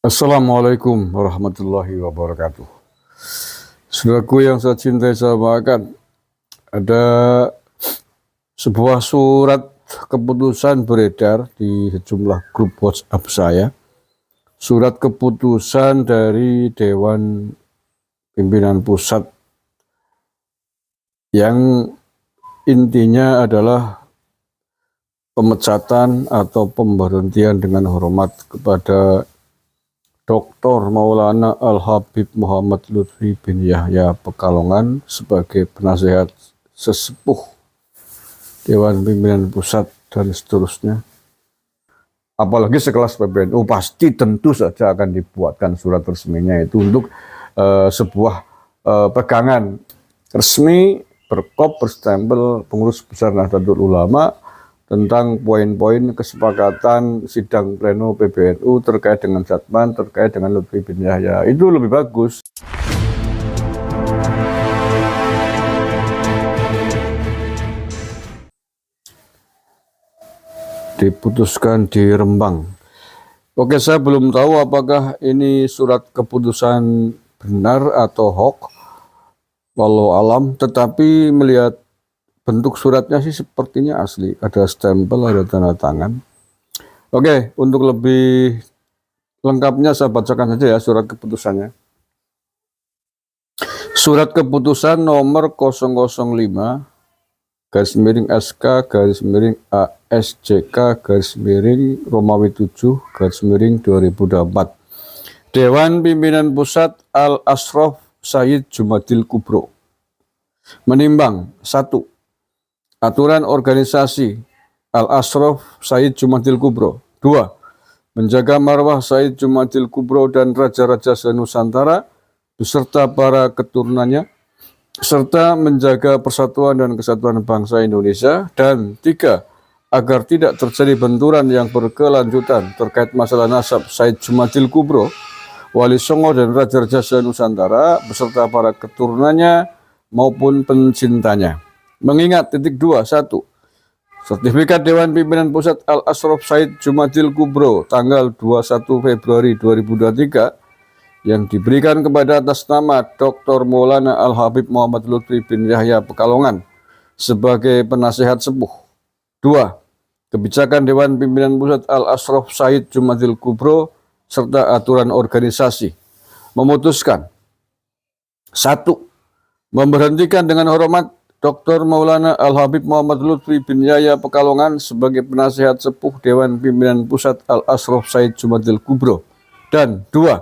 Assalamualaikum warahmatullahi wabarakatuh. Saudaraku yang saya cintai, saya banggakan, ada sebuah surat keputusan beredar di sejumlah grup WhatsApp saya. Surat keputusan dari Dewan Pimpinan Pusat yang intinya adalah pemecatan atau pemberhentian dengan hormat kepada Dr. Maulana Al-Habib Muhammad Lutfi bin Yahya Pekalongan sebagai penasehat sesepuh Dewan Pimpinan Pusat dan seterusnya. Apalagi sekelas PBNU pasti tentu saja akan dibuatkan surat resminya itu untuk sebuah pegangan resmi berkop berstempel pengurus besar Nahdlatul Ulama tentang poin-poin kesepakatan sidang pleno PBNU terkait dengan Jatman, terkait dengan Lutfi bin Yahya. Itu lebih bagus. Diputuskan di Rembang. Oke, saya belum tahu apakah ini surat keputusan benar atau hoax, walau alam, tetapi melihat bentuk suratnya sih sepertinya asli, ada stempel, ada tanda tangan. Oke, untuk lebih lengkapnya saya bacakan saja ya surat keputusannya. Surat keputusan nomor 005 garis miring SK garis miring ASJK garis miring Romawi 7 garis miring 2024. Dewan Pimpinan Pusat Al-Ashraf Sayyid Jumadil Kubro menimbang 1. Aturan organisasi Al-Ashraf Sayyid Jumadil Kubro. 2. Menjaga marwah Sayyid Jumadil Kubro dan Raja-Raja se-Nusantara beserta para keturunannya, serta menjaga persatuan dan kesatuan bangsa Indonesia. Dan 3. Agar tidak terjadi benturan yang berkelanjutan terkait masalah nasab Sayyid Jumadil Kubro, Wali Songo dan Raja-Raja se-Nusantara beserta para keturunannya maupun pencintanya. Mengingat 2. 1. Sertifikat Dewan Pimpinan Pusat Al-Ashraf Sayyid Jumadil Kubro tanggal 21 Februari 2023 yang diberikan kepada atas nama Dr. Maulana Al-Habib Muhammad Lutfi bin Yahya Pekalongan sebagai penasehat sepuh. 2. Kebijakan Dewan Pimpinan Pusat Al-Ashraf Sayyid Jumadil Kubro serta aturan organisasi memutuskan 1. Memberhentikan dengan hormat Dr. Maulana Al-Habib Muhammad Lutfi bin Yahya Pekalongan sebagai penasehat sepuh Dewan Pimpinan Pusat Al-Ashraf Sayyid Jumadil Kubro. Dan 2.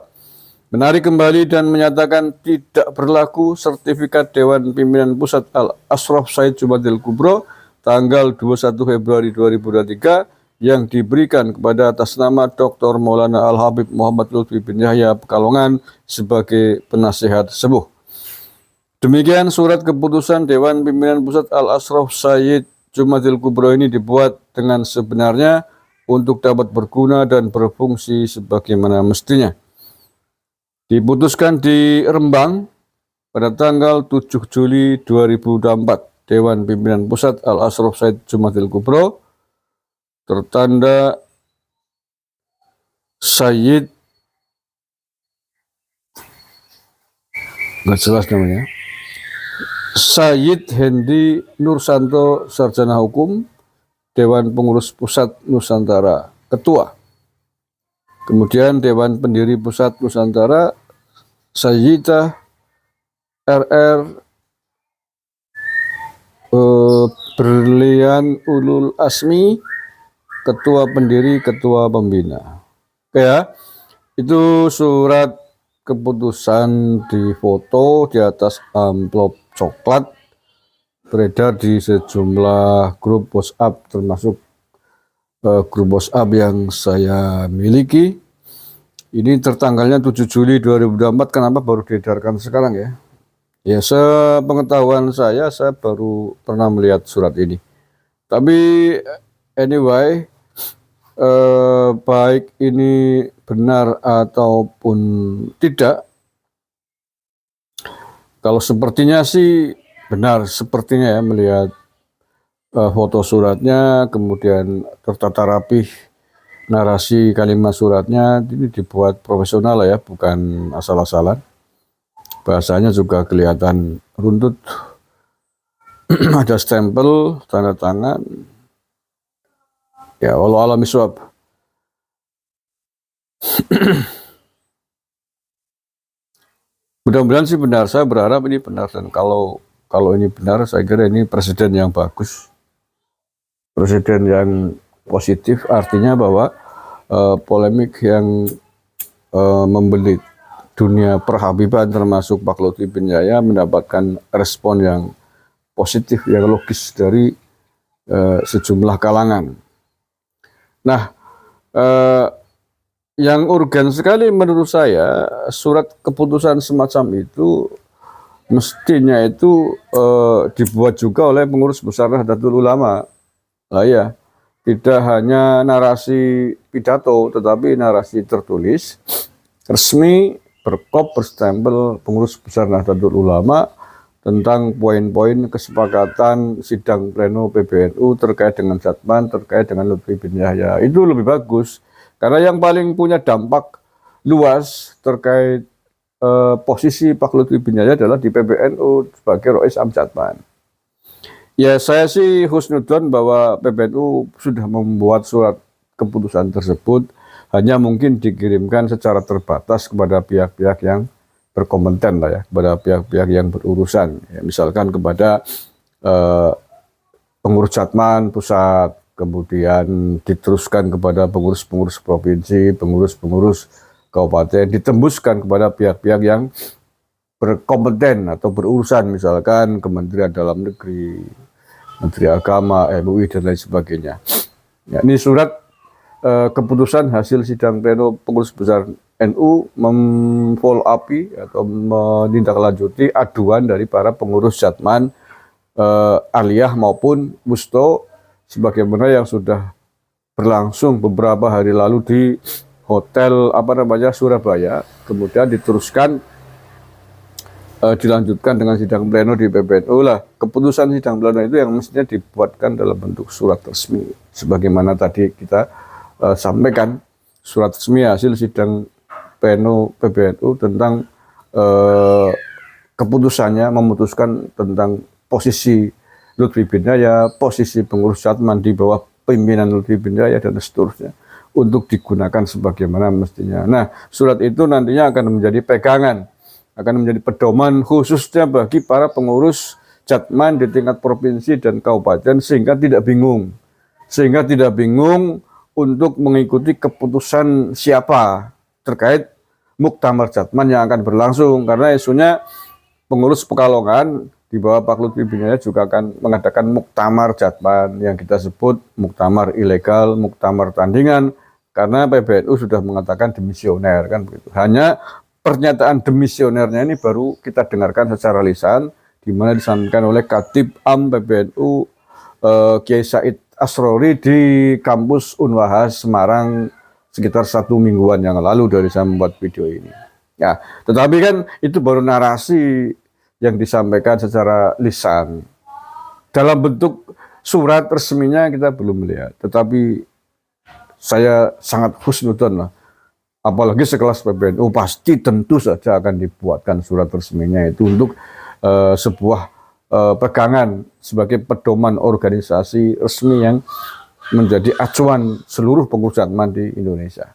Menarik kembali dan menyatakan tidak berlaku sertifikat Dewan Pimpinan Pusat Al-Ashraf Sayyid Jumadil Kubro tanggal 21 Februari 2023 yang diberikan kepada atas nama Dr. Maulana Al-Habib Muhammad Lutfi bin Yahya Pekalongan sebagai penasehat sepuh. Demikian surat keputusan Dewan Pimpinan Pusat Al-Ashraf Sayyid Jumadil Kubro ini dibuat dengan sebenarnya untuk dapat berguna dan berfungsi sebagaimana mestinya. Diputuskan di Rembang pada tanggal 7 Juli 2024. Dewan Pimpinan Pusat Al-Ashraf Sayyid Jumadil Kubro tertanda Sayyid, nggak jelas namanya, Sayyid Hendi Nursanto, Sarjana Hukum, Dewan Pengurus Pusat Nusantara, Ketua. Kemudian Dewan Pendiri Pusat Nusantara, Sayyidah RR Berlian Ulul Asmi, Ketua Pendiri, Ketua Pembina. Oke ya, itu surat keputusan difoto di atas amplop coklat, beredar di sejumlah grup WhatsApp termasuk grup WhatsApp yang saya miliki. Ini tertanggalnya 7 Juli 2024, kenapa baru diedarkan sekarang ya? Ya, sepengetahuan saya baru pernah melihat surat ini. Tapi anyway, baik ini benar ataupun tidak, kalau sepertinya sih benar, sepertinya ya melihat foto suratnya, kemudian tertata rapih narasi kalimat suratnya ini dibuat profesional lah ya, bukan asal-asalan. Bahasanya juga kelihatan runtut, ada stempel, tanda tangan. Ya, wallahu a'lam bishawab. Mudah-mudahan sih benar, saya berharap ini benar, dan kalau ini benar, saya kira ini presiden yang bagus, presiden yang positif, artinya bahwa polemik yang membelit dunia perhabiban termasuk Pak Lutfi bin Yahya mendapatkan respon yang positif, yang logis dari sejumlah kalangan. Nah, yang urgen sekali menurut saya, surat keputusan semacam itu mestinya itu dibuat juga oleh pengurus besar Nahdlatul Ulama. Lah ya, tidak hanya narasi pidato, tetapi narasi tertulis, resmi, berkop, berstempel pengurus besar Nahdlatul Ulama tentang poin-poin kesepakatan sidang pleno PBNU terkait dengan Jatman, terkait dengan Lutfi bin Yahya. Itu lebih bagus, karena yang paling punya dampak luas terkait posisi Pak Lutfi bin Yahya adalah di PBNU sebagai Rois Am Jatman. Ya, saya sih husnudzon bahwa PBNU sudah membuat surat keputusan tersebut, hanya mungkin dikirimkan secara terbatas kepada pihak-pihak yang berkompeten lah ya, kepada pihak-pihak yang berurusan, ya, misalkan kepada pengurus Jatman pusat, kemudian diteruskan kepada pengurus-pengurus provinsi, pengurus-pengurus kabupaten, ditembuskan kepada pihak-pihak yang berkompeten atau berurusan, misalkan Kementerian Dalam Negeri, Menteri Agama, MUI, dan lain sebagainya. Ya, ini surat keputusan hasil sidang pleno pengurus besar NU memfollow up atau menindaklanjuti aduan dari para pengurus Jatman, Aliyah maupun Musto, sebagaimana yang sudah berlangsung beberapa hari lalu di hotel Surabaya, kemudian diteruskan dilanjutkan dengan sidang pleno di PBNU lah. Keputusan sidang pleno itu yang mestinya dibuatkan dalam bentuk surat resmi, sebagaimana tadi kita sampaikan, surat resmi hasil sidang pleno PBNU tentang keputusannya memutuskan tentang posisi Lutfi bin Yahya, posisi pengurus Jatman di bawah pimpinan Lutfi bin Yahya, dan seterusnya, untuk digunakan sebagaimana mestinya. Nah, surat itu nantinya akan menjadi pegangan, akan menjadi pedoman khususnya bagi para pengurus Jatman di tingkat provinsi dan kabupaten, sehingga tidak bingung untuk mengikuti keputusan siapa terkait Muktamar Jatman yang akan berlangsung, karena isunya pengurus Pekalongan di bawah Pak Lutfi bin Yahya juga akan mengadakan Muktamar Jatman yang kita sebut muktamar ilegal, muktamar tandingan, karena PBNU sudah mengatakan demisioner, kan begitu. Hanya pernyataan demisionernya ini baru kita dengarkan secara lisan, di mana disampaikan oleh Katib Am PBNU Kiai Said Asrori di kampus Unwahas Semarang sekitar 1 mingguan yang lalu dari saya membuat video ini. Ya, tetapi kan itu baru narasi yang disampaikan secara lisan. Dalam bentuk surat resminya kita belum melihat, tetapi saya sangat husnudzon lah. Apalagi sekelas PBNU pasti tentu saja akan dibuatkan surat resminya itu untuk sebuah pegangan sebagai pedoman organisasi resmi yang menjadi acuan seluruh pengurus Jatman di Indonesia.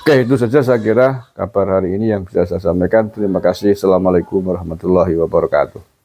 Oke, itu saja saya kira kabar hari ini yang bisa saya sampaikan. Terima kasih. Assalamualaikum warahmatullahi wabarakatuh.